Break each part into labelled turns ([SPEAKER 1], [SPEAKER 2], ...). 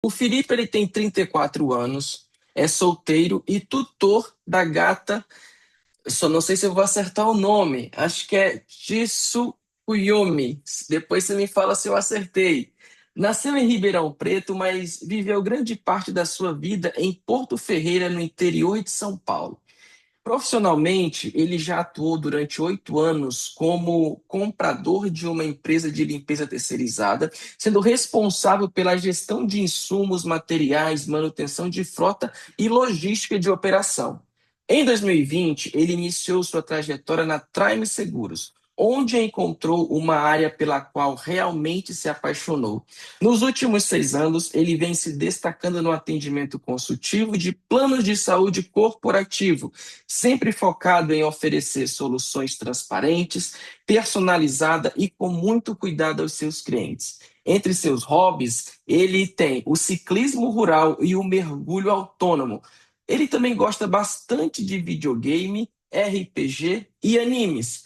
[SPEAKER 1] O Felipe ele tem 34 anos, é solteiro e tutor da gata. Só não sei se eu vou acertar o nome. Acho que é Jisoo Kuyomi. Depois você me fala se eu acertei. Nasceu em Ribeirão Preto, mas viveu grande parte da sua vida em Porto Ferreira, no interior de São Paulo. Profissionalmente, ele já atuou durante 8 anos como comprador de uma empresa de limpeza terceirizada, sendo responsável pela gestão de insumos, materiais, manutenção de frota e logística de operação. Em 2020, ele iniciou sua trajetória na Trime Seguros, onde encontrou uma área pela qual realmente se apaixonou. Nos últimos 6 anos, ele vem se destacando no atendimento consultivo de planos de saúde corporativo, sempre focado em oferecer soluções transparentes, personalizada e com muito cuidado aos seus clientes. Entre seus hobbies, ele tem o ciclismo rural e o mergulho autônomo. Ele também gosta bastante de videogame, RPG e animes.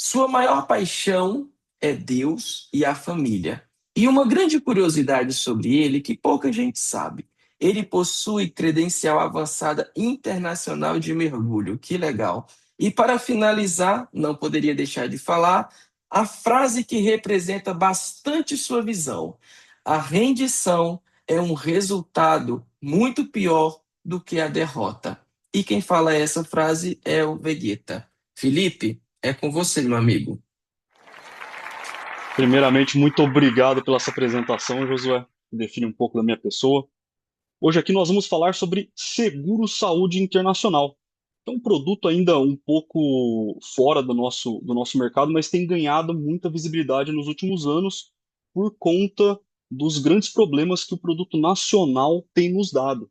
[SPEAKER 1] Sua maior paixão é Deus e a família. E uma grande curiosidade sobre ele que pouca gente sabe. Ele possui credencial avançada internacional de mergulho. Que legal. E para finalizar, não poderia deixar de falar a frase que representa bastante sua visão. A rendição é um resultado muito pior do que a derrota. E quem fala essa frase é o Vegeta. Felipe, é com você, meu amigo.
[SPEAKER 2] Primeiramente, muito obrigado pela sua apresentação, Josué, que define um pouco da minha pessoa. Hoje aqui nós vamos falar sobre seguro saúde internacional. É um produto ainda um pouco fora do nosso mercado, mas tem ganhado muita visibilidade nos últimos anos por conta dos grandes problemas que o produto nacional tem nos dado.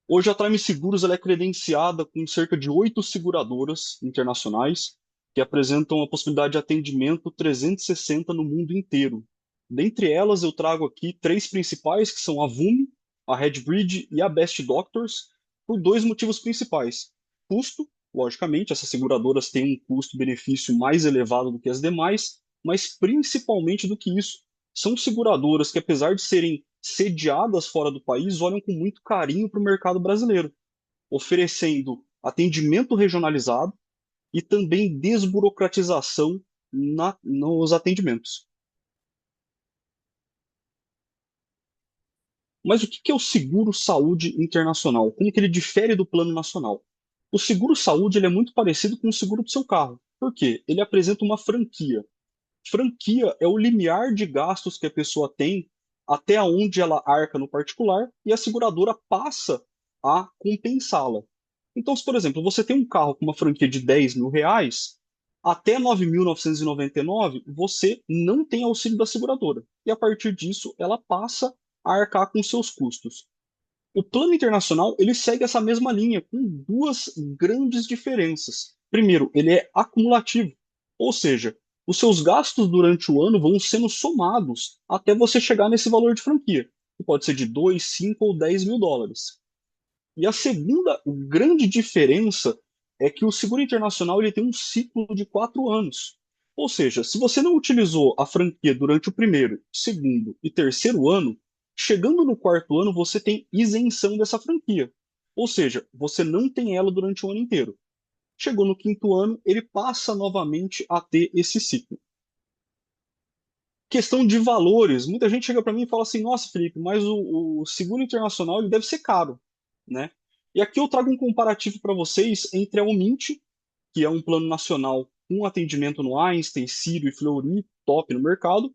[SPEAKER 2] Hoje a Trime Seguros ela é credenciada com cerca de 8 seguradoras internacionais que apresentam a possibilidade de atendimento 360 no mundo inteiro. Dentre elas, eu trago aqui três principais, que são a VUMI, a RedBridge e a Best Doctors, por dois motivos principais. Custo, logicamente, essas seguradoras têm um custo-benefício mais elevado do que as demais, mas principalmente do que isso, são seguradoras que, apesar de serem sediadas fora do país, olham com muito carinho para o mercado brasileiro, oferecendo atendimento regionalizado e também desburocratização nos atendimentos. Mas o que é o seguro saúde internacional? Como que ele difere do plano nacional? O seguro saúde ele é muito parecido com o seguro do seu carro. Por quê? Ele apresenta uma franquia. Franquia é o limiar de gastos que a pessoa tem até onde ela arca no particular e a seguradora passa a compensá-la. Então, se, por exemplo, você tem um carro com uma franquia de R$ 10.000, até 9.999 você não tem auxílio da seguradora. E a partir disso, ela passa a arcar com seus custos. O plano internacional ele segue essa mesma linha, com duas grandes diferenças. Primeiro, ele é acumulativo, ou seja, os seus gastos durante o ano vão sendo somados até você chegar nesse valor de franquia, que pode ser de 2, 5 ou 10 mil dólares. E a segunda grande diferença é que o seguro internacional ele tem um ciclo de 4 anos. Ou seja, se você não utilizou a franquia durante o primeiro, segundo e terceiro ano, chegando no quarto ano você tem isenção dessa franquia. Ou seja, você não tem ela durante o ano inteiro. Chegou no quinto ano, ele passa novamente a ter esse ciclo. Questão de valores. Muita gente chega para mim e fala assim: Nossa, Felipe, mas o seguro internacional ele deve ser caro, né? E aqui eu trago um comparativo para vocês entre a Omint, que é um plano nacional com atendimento no Einstein, Sírio e Fleury, top no mercado,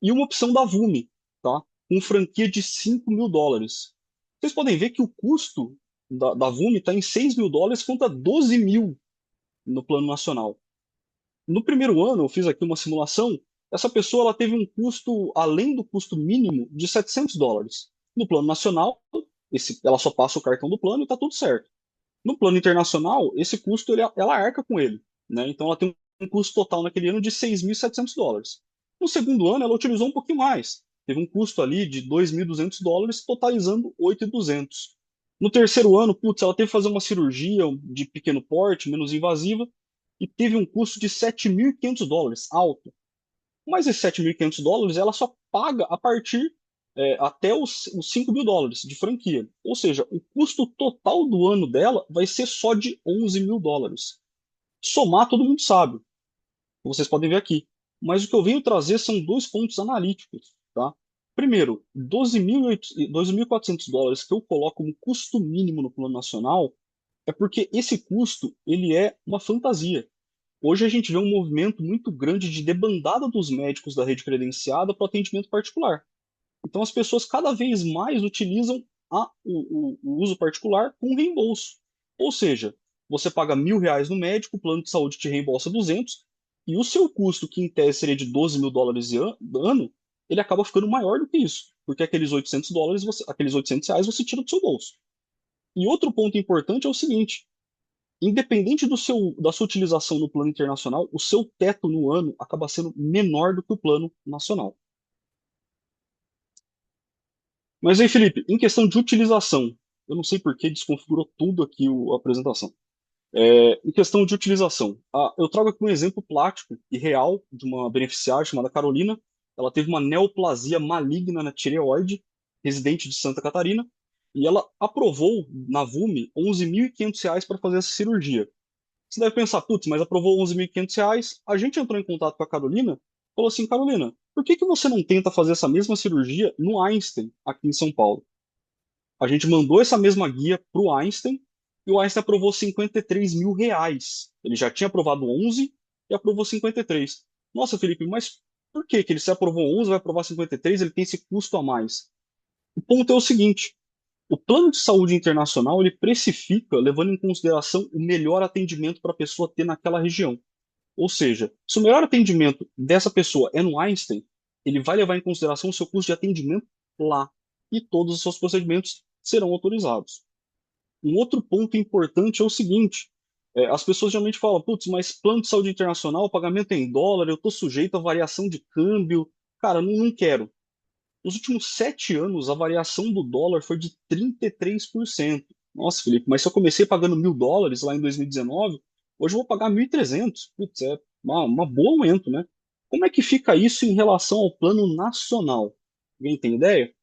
[SPEAKER 2] e uma opção da Vume, tá? Com franquia de 5 mil dólares. Vocês podem ver que o custo da Vume está em 6 mil dólares contra 12 mil no plano nacional. No primeiro ano, eu fiz aqui uma simulação, essa pessoa ela teve um custo, além do custo mínimo, de 700 dólares. No plano nacional, ela só passa o cartão do plano e está tudo certo. No plano internacional, esse custo ela arca com ele, né? Então ela tem um custo total naquele ano de 6.700 dólares. No segundo ano, ela utilizou um pouquinho mais. Teve um custo ali de 2.200 dólares, totalizando 8.200. No terceiro ano, putz, ela teve que fazer uma cirurgia de pequeno porte, menos invasiva, e teve um custo de 7.500 dólares, alto. Mas esses 7.500 dólares ela só paga a partir até os US$ 5.000 de franquia. Ou seja, o custo total do ano dela vai ser só de US$ 11.000. Somar, todo mundo sabe, vocês podem ver aqui. Mas o que eu venho trazer são dois pontos analíticos, tá? Primeiro, US$ 12.400 que eu coloco como custo mínimo no plano nacional é porque esse custo ele é uma fantasia. Hoje a gente vê um movimento muito grande de debandada dos médicos da rede credenciada para o atendimento particular. Então as pessoas cada vez mais utilizam o uso particular com reembolso. Ou seja, você paga R$ 1.000 no médico, o plano de saúde te reembolsa 200, e o seu custo, que em tese seria de US$ 12.000 ano, ele acaba ficando maior do que isso, porque aqueles US$ 800, aqueles R$ 800 você tira do seu bolso. E outro ponto importante é o seguinte: independente da sua utilização no plano internacional, o seu teto no ano acaba sendo menor do que o plano nacional. Mas aí, Felipe, em questão de utilização, eu não sei por que desconfigurou tudo aqui a apresentação. Em questão de utilização, eu trago aqui um exemplo prático e real de uma beneficiária chamada Carolina. Ela teve uma neoplasia maligna na tireoide, residente de Santa Catarina, e ela aprovou na VUME R$ 11.500 para fazer essa cirurgia. Você deve pensar, putz, mas aprovou R$ 11.500. A gente entrou em contato com a Carolina, falou assim, Carolina, por que que você não tenta fazer essa mesma cirurgia no Einstein, aqui em São Paulo? A gente mandou essa mesma guia para o Einstein e o Einstein aprovou R$ 53.000. Ele já tinha aprovado 11 e aprovou 53. Nossa, Felipe, mas por que que ele se aprovou 11 vai aprovar 53? Ele tem esse custo a mais. O ponto é o seguinte: o plano de saúde internacional ele precifica levando em consideração o melhor atendimento para a pessoa ter naquela região. Ou seja, se o melhor atendimento dessa pessoa é no Einstein, ele vai levar em consideração o seu custo de atendimento lá e todos os seus procedimentos serão autorizados. Um outro ponto importante é o seguinte: as pessoas geralmente falam, putz, mas plano de saúde internacional, o pagamento é em dólar, eu estou sujeito a variação de câmbio. Cara, não quero. Nos últimos 7 anos, a variação do dólar foi de 33%. Nossa, Felipe, mas se eu comecei pagando US$ 1.000 lá em 2019, hoje eu vou pagar 1.300. Putz, é uma boa aumento, né? Como é que fica isso em relação ao plano nacional? Alguém tem ideia?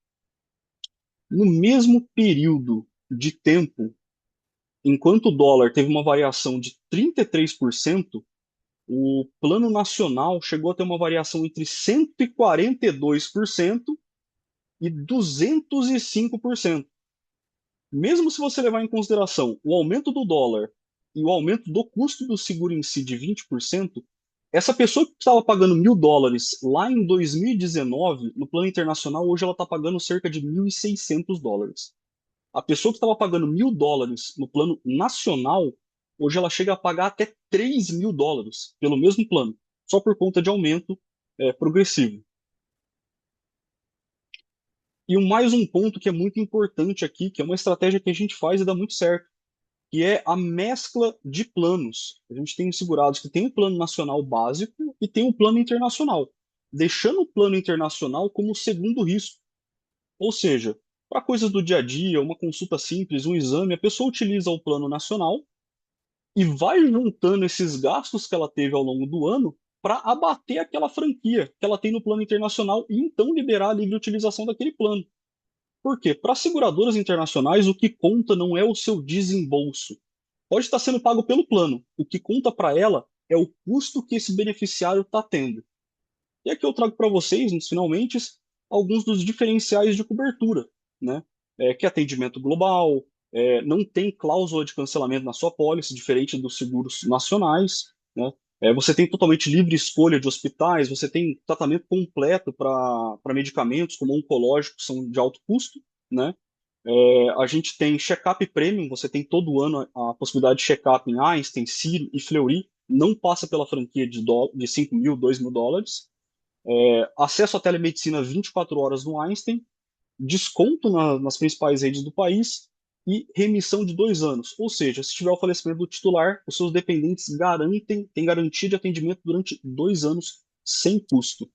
[SPEAKER 2] No mesmo período de tempo, enquanto o dólar teve uma variação de 33%, o plano nacional chegou a ter uma variação entre 142% e 205%. Mesmo se você levar em consideração o aumento do dólar e o aumento do custo do seguro em si de 20%, essa pessoa que estava pagando US$ 1.000 lá em 2019, no plano internacional, hoje ela está pagando cerca de US$ 1.600. A pessoa que estava pagando US$ 1.000 no plano nacional, hoje ela chega a pagar até US$ 3.000 pelo mesmo plano, só por conta de aumento progressivo. E mais um ponto que é muito importante aqui, que é uma estratégia que a gente faz e dá muito certo, que é a mescla de planos. A gente tem segurados que tem o plano nacional básico e tem o plano internacional, deixando o plano internacional como segundo risco. Ou seja, para coisas do dia a dia, uma consulta simples, um exame, a pessoa utiliza o plano nacional e vai juntando esses gastos que ela teve ao longo do ano para abater aquela franquia que ela tem no plano internacional e então liberar a livre utilização daquele plano. Por quê? Para seguradoras internacionais, o que conta não é o seu desembolso. Pode estar sendo pago pelo plano. O que conta para ela é o custo que esse beneficiário está tendo. E aqui eu trago para vocês, nos finalmente, alguns dos diferenciais de cobertura, né? Que é atendimento global, não tem cláusula de cancelamento na sua pólice, diferente dos seguros nacionais, né? Você tem totalmente livre escolha de hospitais, você tem tratamento completo para medicamentos como oncológicos, que são de alto custo, né? A gente tem check-up premium, você tem todo ano a possibilidade de check-up em Einstein, Ciro e Fleury, não passa pela franquia de 5 mil, US$ 2.000. Acesso à telemedicina 24 horas no Einstein, desconto nas principais redes do país e remissão de 2 anos. Ou seja, se tiver o falecimento do titular, os seus dependentes têm garantia de atendimento durante 2 anos sem custo.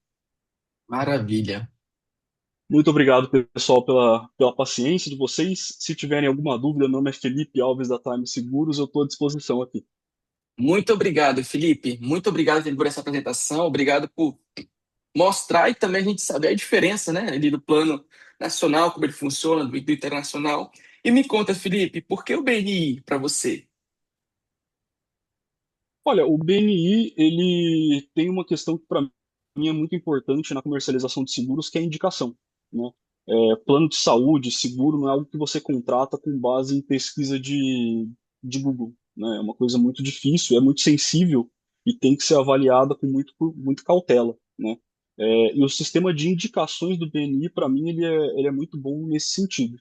[SPEAKER 1] Maravilha.
[SPEAKER 2] Muito obrigado, pessoal, pela paciência de vocês. Se tiverem alguma dúvida, meu nome é Felipe Alves da Time Seguros, eu estou à disposição aqui.
[SPEAKER 1] Muito obrigado, Felipe. Muito obrigado por essa apresentação. Obrigado por mostrar e também a gente saber a diferença, né, ali do plano nacional, como ele funciona, do internacional. E me conta, Felipe, por que o BNI para você?
[SPEAKER 2] Olha, o BNI, ele tem uma questão que para mim é muito importante na comercialização de seguros, que é a indicação, né? Plano de saúde, seguro, não é algo que você contrata com base em pesquisa de Google, né? É uma coisa muito difícil, é muito sensível e tem que ser avaliada com muito cautela, né? E o sistema de indicações do BNI, para mim, ele é muito bom nesse sentido.